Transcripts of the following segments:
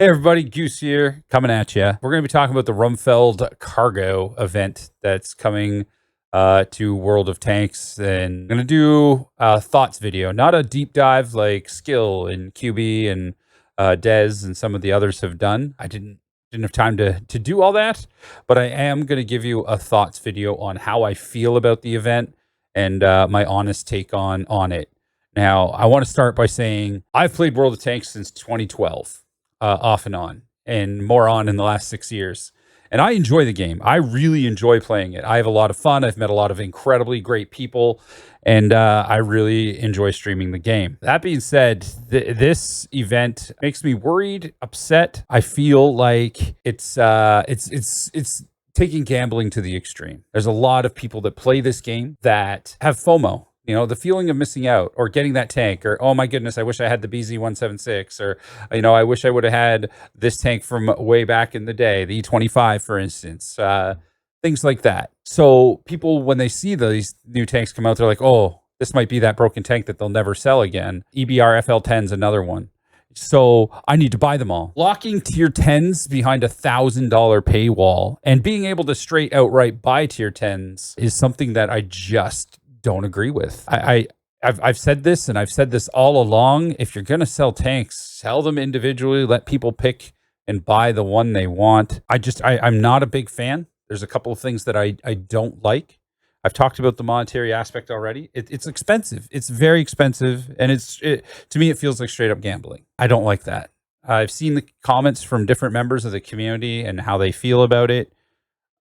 Hey everybody, Goose here, coming at you. We're going to be talking about the Rumfeld Cargo event that's coming to World of Tanks, and I'm going to do a thoughts video, not a deep dive like Skill and QB and Dez and some of the others have done. I didn't have time to do all that, but I am going to give you a thoughts video on how I feel about the event and my honest take on it. Now, I want to start by saying I've played World of Tanks since 2012. Off and on, and more on in the last 6 years. And I enjoy the game. I really enjoy playing it. I have a lot of fun. I've met a lot of incredibly great people, and I really enjoy streaming the game. That being said, this event makes me worried, upset. I feel like it's taking gambling to the extreme. There's a lot of people that play this game that have FOMO. You know, the feeling of missing out or getting that tank, or, oh my goodness, I wish I had the BZ-176, or, you know, I wish I would have had this tank from way back in the day, the E25, for instance, things like that. So people, when they see these new tanks come out, they're like, oh, this might be that broken tank that they'll never sell again. EBR FL10 is another one. So I need to buy them all. Locking tier 10s behind $1,000 paywall and being able to straight outright buy tier 10s is something that I just don't agree with. I've said this, and I've said this all along. If you're going to sell tanks, sell them individually, let people pick and buy the one they want. I'm not a big fan. There's a couple of things that I don't like. I've talked about the monetary aspect already. It's expensive. It's very expensive, and to me, it feels like straight up gambling. I don't like that. I've seen the comments from different members of the community and how they feel about it.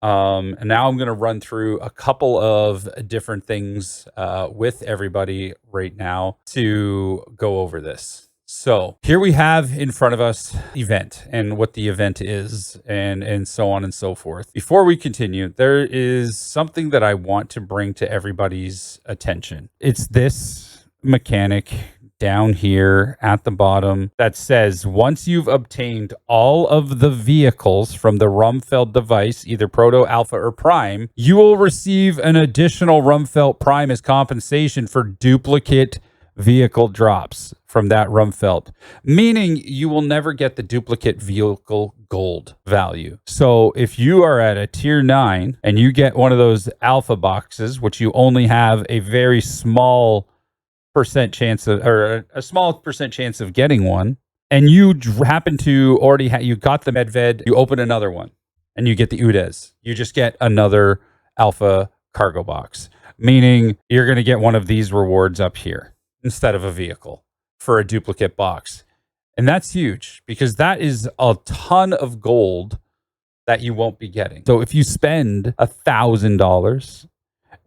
And now I'm going to run through a couple of different things with everybody right now to go over this. So here we have in front of us event and what the event is and so on and so forth. Before we continue, there is something that I want to bring to everybody's attention. It's this mechanic down here at the bottom that says once you've obtained all of the vehicles from the Rumfeld device, either Proto, Alpha, or Prime, you will receive an additional Rumfeld Prime as compensation for duplicate vehicle drops from that Rumfeld, meaning you will never get the duplicate vehicle gold value. So if you are at a tier 9 and you get one of those Alpha boxes, which you only have a very small percent chance of, or a small percent chance of getting one, and you happen to already you got the Medved, you open another one and you get the Udez, you just get another Alpha cargo box, meaning you're going to get one of these rewards up here instead of a vehicle for a duplicate box. And that's huge because that is a ton of gold that you won't be getting. So if you spend $1,000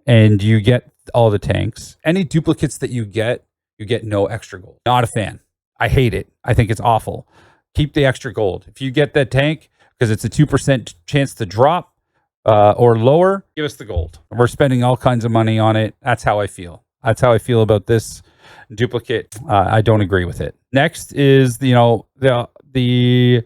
and you get all the tanks, any duplicates that you get no extra gold. Not a fan. I hate it. I think it's awful. Keep the extra gold. If you get that tank because it's a 2% chance to drop or lower, give us the gold. We're spending all kinds of money on it. That's how I feel. That's how I feel about this duplicate. I don't agree with it. Next is, you know, the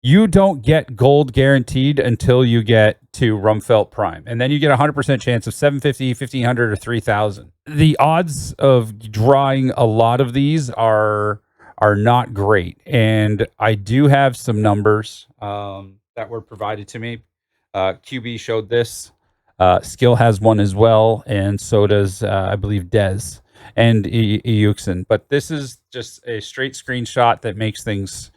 you don't get gold guaranteed until you get to Rumfeld Prime. And then you get a 100% chance of 750, 1500, or 3000. The odds of drawing a lot of these are not great. And I do have some numbers that were provided to me. QB showed this. Skill has one as well. And so does, I believe, Dez and Euxin. But this is just a straight screenshot that makes things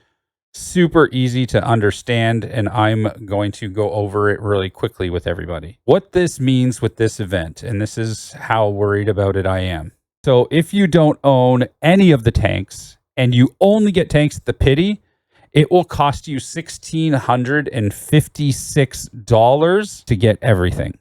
super easy to understand, and I'm going to go over it really quickly with everybody. What this means with this event, and this is how worried about it I am. So if you don't own any of the tanks and you only get tanks at the pity, it will cost you $1,656 to get everything.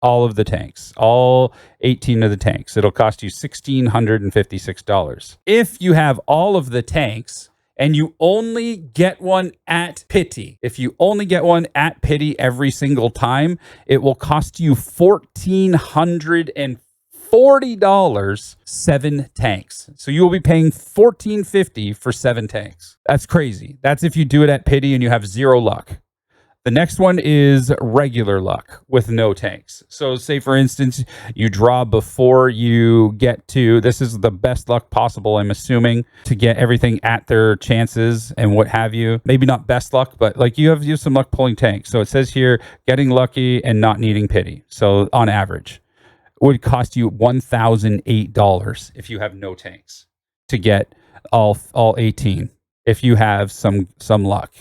All of the tanks, all 18 of the tanks. It'll cost you $1,656. If you have all of the tanks and you only get one at pity, if you only get one at pity every single time, it will cost you $1,440, 7 tanks. So you will be paying $1,450 for 7 tanks. That's crazy. That's if you do it at pity and you have 0 luck. The next one is regular luck with no tanks. So say for instance, you draw before you get to, this is the best luck possible, I'm assuming, to get everything at their chances and what have you. Maybe not best luck, but like you have some luck pulling tanks. So it says here, getting lucky and not needing pity. So on average, it would cost you $1,008 if you have no tanks to get all 18. If you have some luck.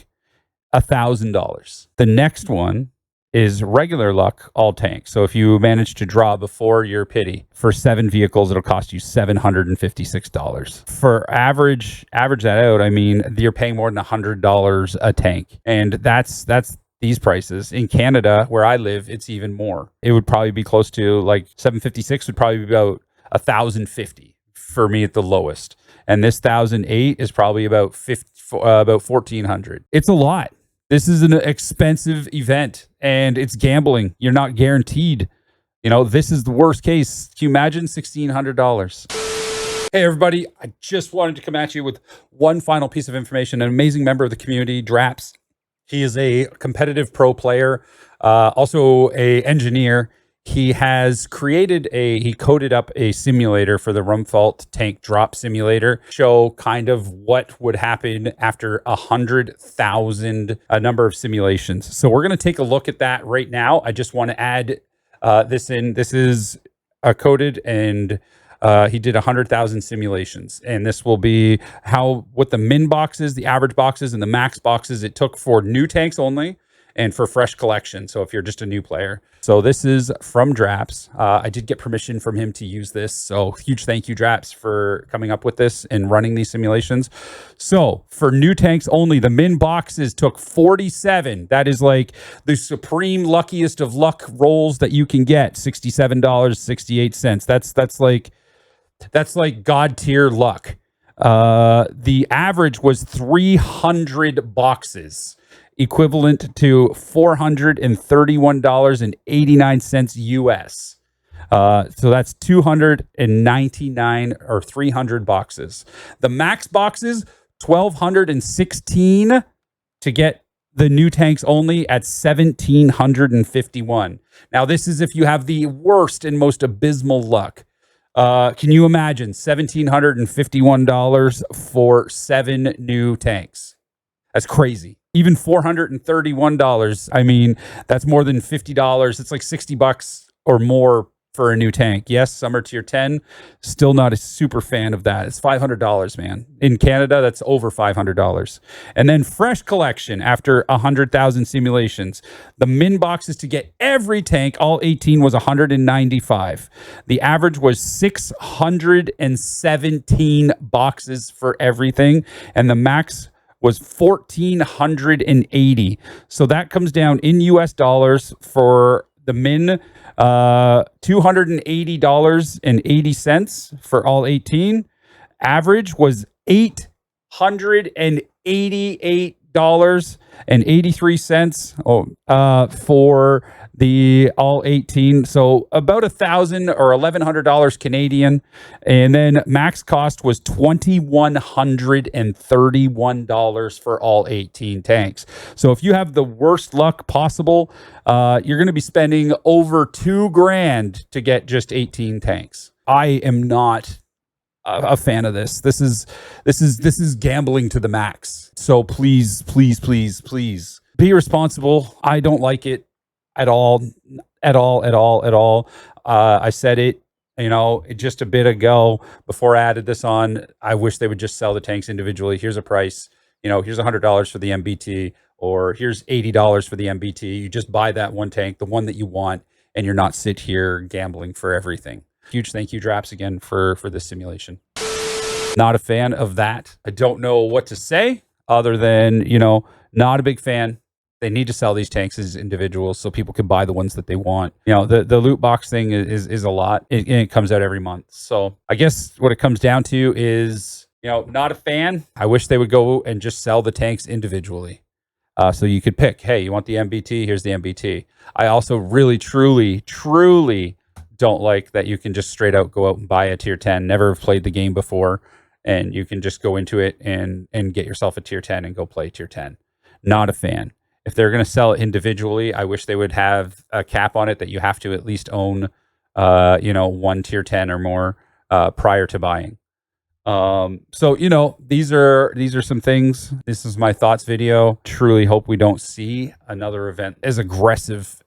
$1,000. The next one is regular luck, all tanks. So if you manage to draw before your pity for 7 vehicles, it'll cost you $756. For average that out, I mean, you're paying more than $100 a tank. And that's these prices. In Canada, where I live, it's even more. It would probably be close to like 756 would probably be about 1,050 for me at the lowest. And this 1,008 is probably about 1,400. It's a lot. This is an expensive event and it's gambling. You're not guaranteed. You know, this is the worst case. Can you imagine $1,600? Hey, everybody. I just wanted to come at you with one final piece of information. An amazing member of the community, Draps. He is a competitive pro player, also a engineer. He has he coded up a simulator for the Rumfault tank drop simulator, show kind of what would happen after 100,000 number of simulations. So we're going to take a look at that right now. I just want to add this in. This is coded, and he did 100,000 simulations, and this will be what the min boxes, the average boxes, and the max boxes it took for new tanks only, and for fresh collection. So if you're just a new player. So this is from Draps. I did get permission from him to use this. So huge thank you, Draps, for coming up with this and running these simulations. So for new tanks only, the min boxes took 47. That is like the supreme luckiest of luck rolls that you can get. $67.68. That's like God tier luck. The average was 300 boxes, equivalent to $431.89 US. So that's 299 or 300 boxes. The max boxes, 1,216 to get the new tanks only at 1,751. Now, this is if you have the worst and most abysmal luck. Can you imagine $1,751 for 7 new tanks? That's crazy. Even $431. I mean, that's more than $50. It's like $60 or more for a new tank. Yes, some are tier 10. Still not a super fan of that. It's $500, man. In Canada, that's over $500. And then fresh collection after 100,000 simulations. The min boxes to get every tank, all 18, was 195. The average was 617 boxes for everything. And the max was 1,480. So that comes down in US dollars for the min, $280.80 for all 18. Average was $888.83 for the all 18. So about $1,000 or $1,100 Canadian. And then max cost was $2,131 for all 18 tanks. So if you have the worst luck possible, you're going to be spending over $2,000 to get just 18 tanks. I am not a fan of this. This is gambling to the max. So please be responsible. I don't like it at all. I said it, just a bit ago before I added this on. I wish they would just sell the tanks individually. Here's a price, here's $100 for the MBT, or here's $80 for the MBT. You just buy that one tank, the one that you want, and you're not sit here gambling for everything. Huge thank you, Draps, again for this simulation. Not a fan of that. I don't know what to say other than, not a big fan. They need to sell these tanks as individuals so people can buy the ones that they want. The loot box thing is a lot. It comes out every month. So I guess what it comes down to is, not a fan. I wish they would go and just sell the tanks individually. So you could pick, hey, you want the MBT? Here's the MBT. I also really, truly don't like that you can just straight out go out and buy a tier 10, never have played the game before, and you can just go into it and get yourself a tier 10 and go play tier 10. Not a fan. If they're going to sell it individually, I wish they would have a cap on it that you have to at least own, one tier 10 or more prior to buying. So these are some things. This is my thoughts video. Truly hope we don't see another event as aggressive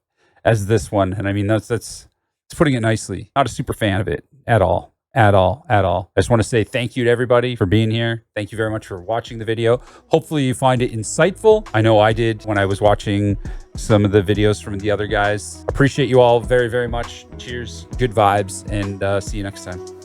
as this one. And I mean, that's putting it nicely. Not a super fan of it at all. At all. I just want to say thank you to everybody for being here. Thank you very much for watching the video. Hopefully you find it insightful. I know I did when I was watching some of the videos from the other guys. Appreciate you all very, very much. Cheers, good vibes, and see you next time.